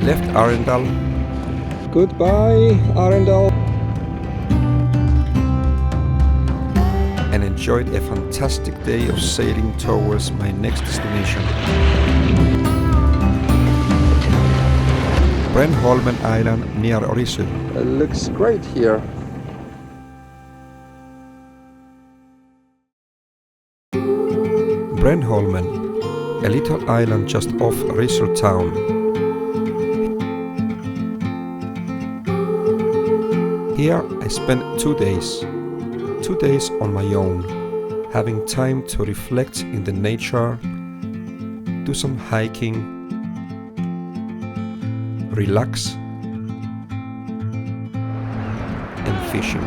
left Arendal. Goodbye, Arendal. And enjoyed a fantastic day of sailing towards my next destination. Brennholmen Island near Orisö. It looks great here. Brennholmen, a little island just off Orisö town. Here I spent 2 days. 2 days on my own, having time to reflect in the nature, do some hiking, relax, and fishing.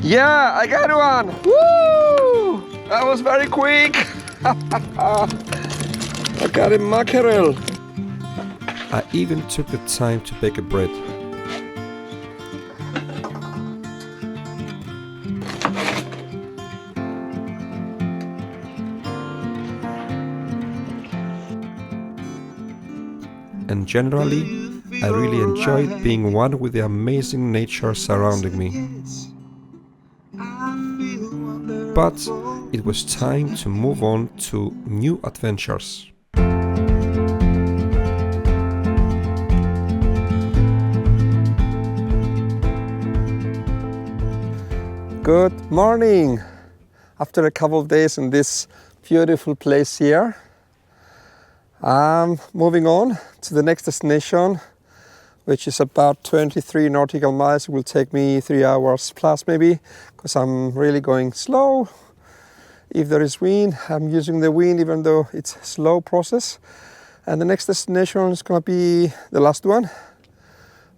Yeah, I got one! Woo! That was very quick! I got a mackerel! I even took the time to bake a bread. And generally, I really enjoyed being one with the amazing nature surrounding me. But it was time to move on to new adventures. Good morning! After a couple of days in this beautiful place here, I'm moving on to the next destination, which is about 23 nautical miles. It will take me 3 hours plus maybe, because I'm really going slow. If there is wind, I'm using the wind even though it's a slow process. And the next destination is going to be the last one.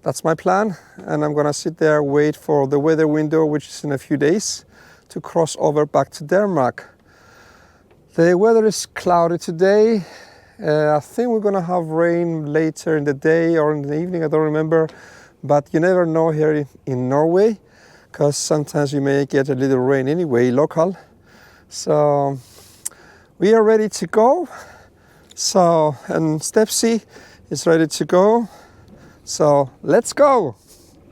That's my plan, and I'm gonna sit there, wait for the weather window, which is in a few days, to cross over back to Denmark. The weather is cloudy today. I think we're gonna have rain later in the day or in the evening, I don't remember. But you never know here in Norway, because sometimes you may get a little rain anyway, local. So we are ready to go. And Stepsy is ready to go. So let's go!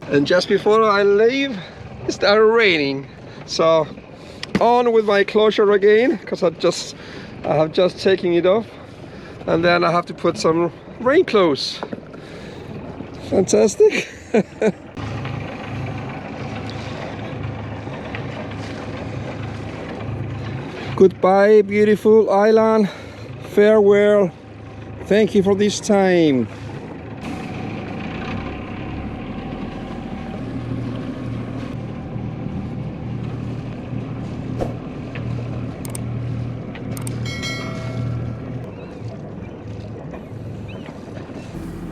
And just before I leave, it started raining. So on with my closure again, because I have just taken it off. And then I have to put some rain clothes. Fantastic! Goodbye, beautiful island. Farewell. Thank you for this time.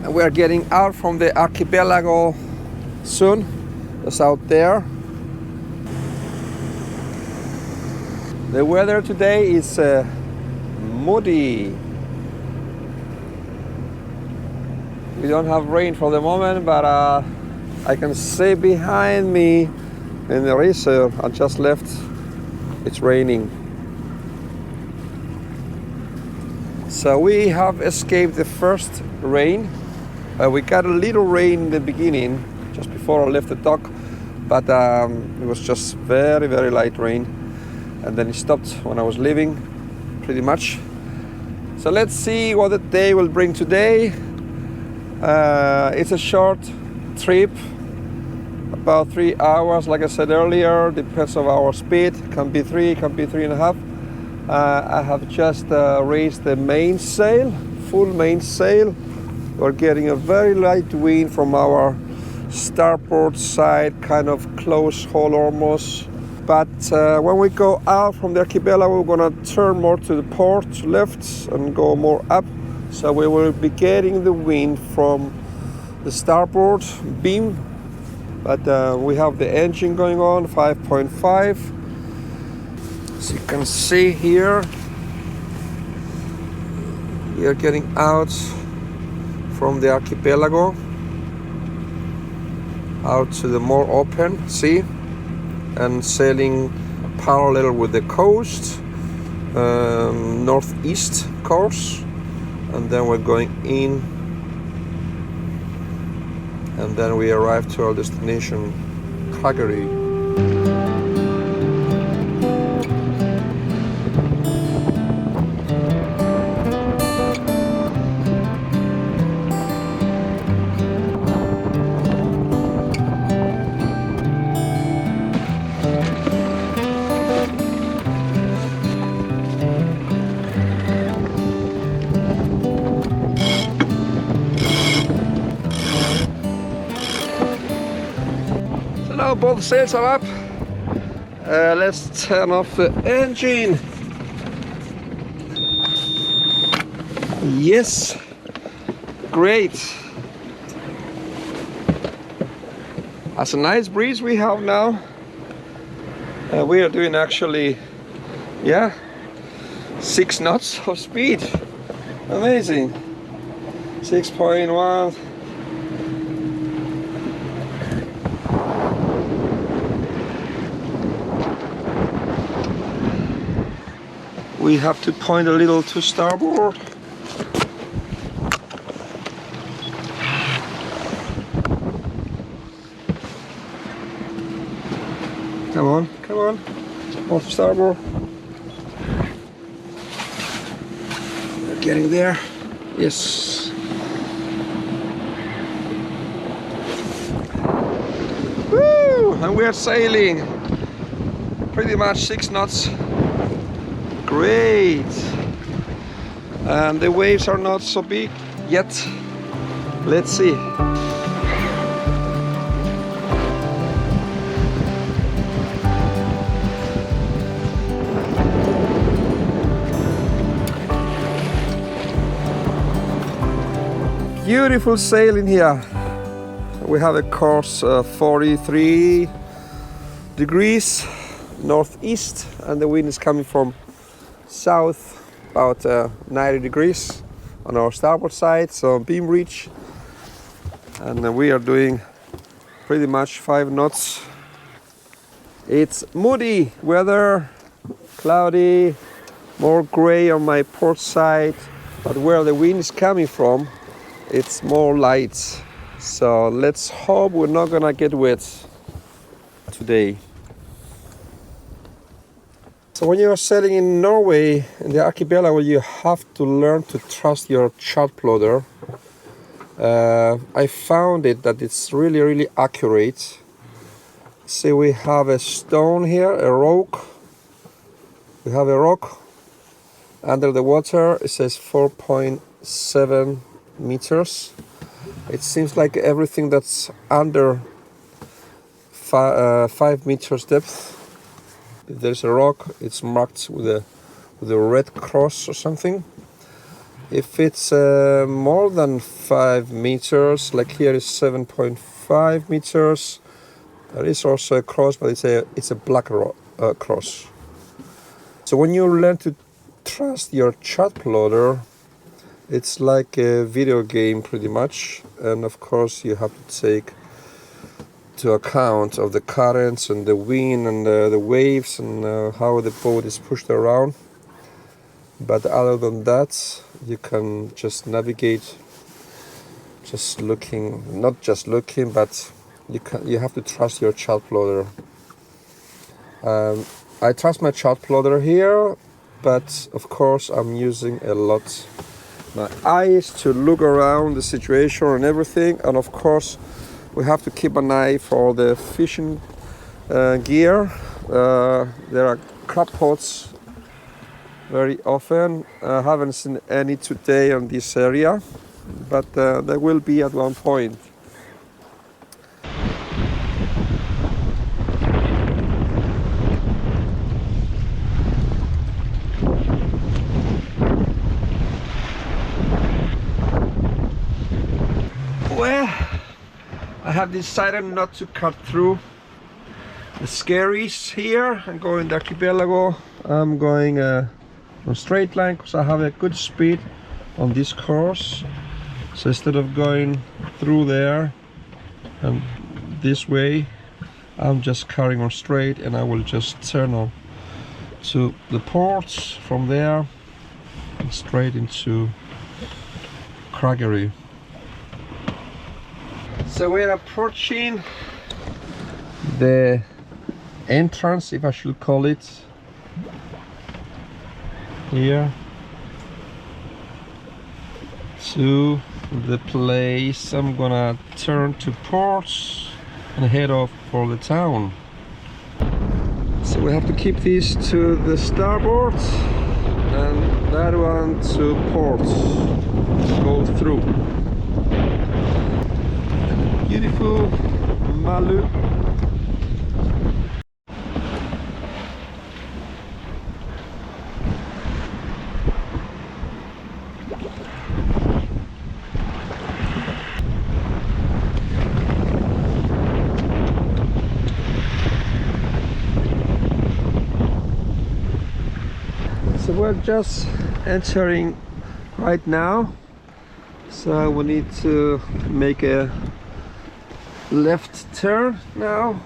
We are getting out from the archipelago soon. Just out there. The weather today is moody. We don't have rain for the moment, but I can see behind me in the reserve I just left, it's raining. So we have escaped the first rain. We got a little rain in the beginning, just before I left the dock, but it was just very, very light rain. And then it stopped when I was leaving, pretty much. So let's see what the day will bring today. It's a short trip, about 3 hours, like I said earlier, depends on our speed. Can be 3, can be 3.5. I have just raised the mainsail, full mainsail. We're getting a very light wind from our starboard side, kind of close hull almost. But when we go out from the archipelago, we're gonna turn more to the port left and go more up. So we will be getting the wind from the starboard beam. But we have the engine going on, 5.5. As you can see here, we are getting out from the archipelago out to the more open sea and sailing parallel with the coast. northeast course, and then we're going in, and then we arrive to our destination, Calgary. Now both sails are up. Let's turn off the engine. Yes, great. That's a nice breeze we have now. We are doing actually, yeah, 6 knots of speed. Amazing. 6.1. We have to point a little to starboard. Come on, come on. More to starboard. We're getting there. Yes. Woo! And we're sailing. Pretty much 6 knots. Great. And the waves are not so big yet. Let's see. Beautiful sailing here. We have a course 43 degrees northeast, and the wind is coming from south, about 90 degrees on our starboard side, so beam reach, and we are doing pretty much 5 knots. It's moody weather, cloudy, more gray on my port side, but where the wind is coming from, it's more light. So let's hope we're not gonna get wet today. So when you're sailing in Norway, in the archipelago, you have to learn to trust your chart plotter. I found that it's really accurate. See, we have a stone here, a rock. We have a rock under the water. It says 4.7 meters. It seems like everything that's under 5 meters depth. If there's a rock, it's marked with a red cross or something. If it's more than 5 meters, like here is 7.5 meters, there is also a cross, but it's a black cross. So when you learn to trust your chart plotter, it's like a video game pretty much, and of course you have to take to account of the currents and the wind and the waves and how the boat is pushed around. But other than that, you can just navigate, just looking, not just looking, but you have to trust your chart plotter. I trust my chart plotter here, but of course I'm using a lot my eyes to look around the situation and everything, and of course we have to keep an eye for the fishing gear. There are crab pots very often. I haven't seen any today on this area, but there will be at one point. Well, I have decided not to cut through the scaries here and go in the archipelago. I'm going on straight line because I have a good speed on this course. So instead of going through there and this way, I'm just carrying on straight, and I will just turn on to the ports, from there and straight into Kragerø. So we're approaching the entrance, if I should call it, here to the place. I'm gonna turn to ports and head off for the town. So we have to keep these to the starboard and that one to ports. Go through. Beautiful Malu. So we're just entering right now, so we need to make a left turn now.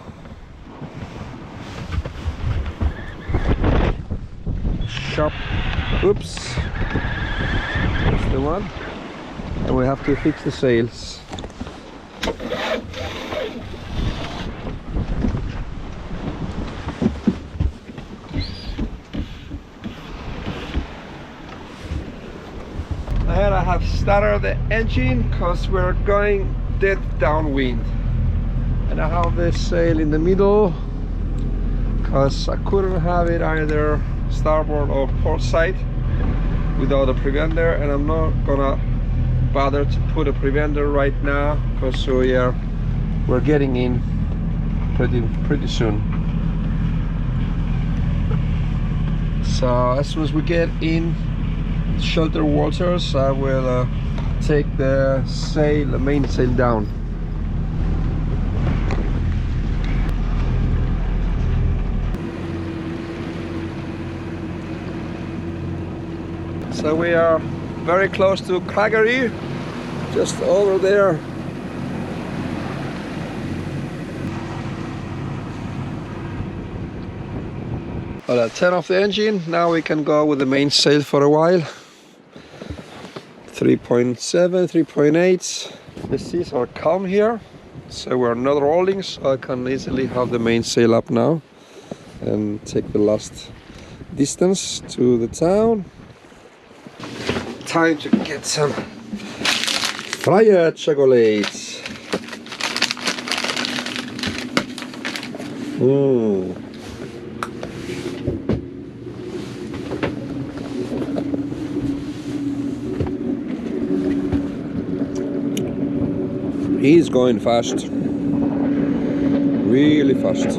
Sharp, oops, that's the one, and we have to fix the sails. And I have started the engine because we're going dead downwind, and I have the sail in the middle because I couldn't have it either starboard or port side without a preventer, and I'm not gonna bother to put a preventer right now because we're getting in pretty soon. So as soon as we get in shelter waters, I will take the main sail down. So we are very close to Kragerø, just over there. Well, I turn off the engine. Now we can go with the main sail for a while. 3.7, 3.8. The seas are calm here, so we're not rolling, so I can easily have the main sail up now and take the last distance to the town. Time to get some fried chocolate. He's going fast, really fast.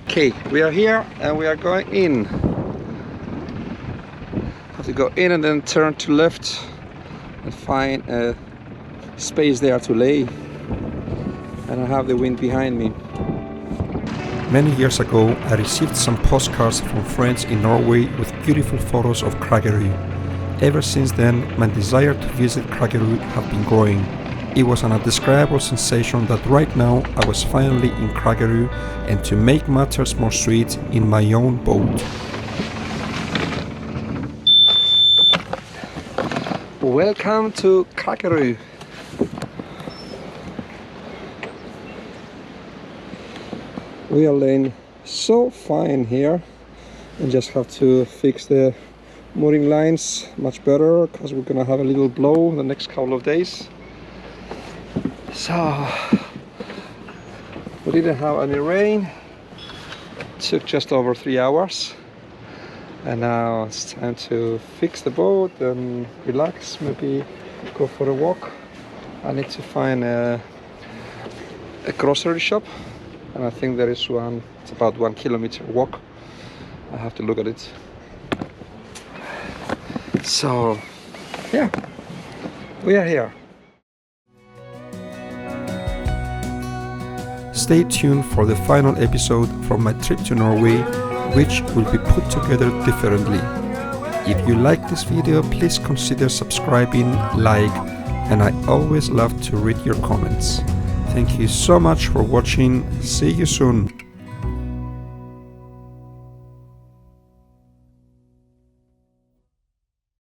Okay, we are here and we are going in. Have to go in and then turn to left and find a space there to lay, and I have the wind behind me. Many years ago I received some postcards from friends in Norway with beautiful photos of Kragerø. Ever since then my desire to visit Kragerø have been growing. It was an indescribable sensation that right now I was finally in Kragerø, and to make matters more sweet, in my own boat. Welcome to Kragerø. We are laying so fine here, and just have to fix the mooring lines much better because we're gonna have a little blow the next couple of days. So we didn't have any rain. It took just over 3 hours. And now it's time to fix the boat and relax, maybe go for a walk. I need to find a grocery shop, and I think there is one. It's about 1 kilometer walk. I have to look at it. So yeah, we are here. stay tuned for the final episode from my trip to Norway, which will be put together differently. If you like this video, please consider subscribing, like, and I always love to read your comments. Thank you so much for watching. See you soon.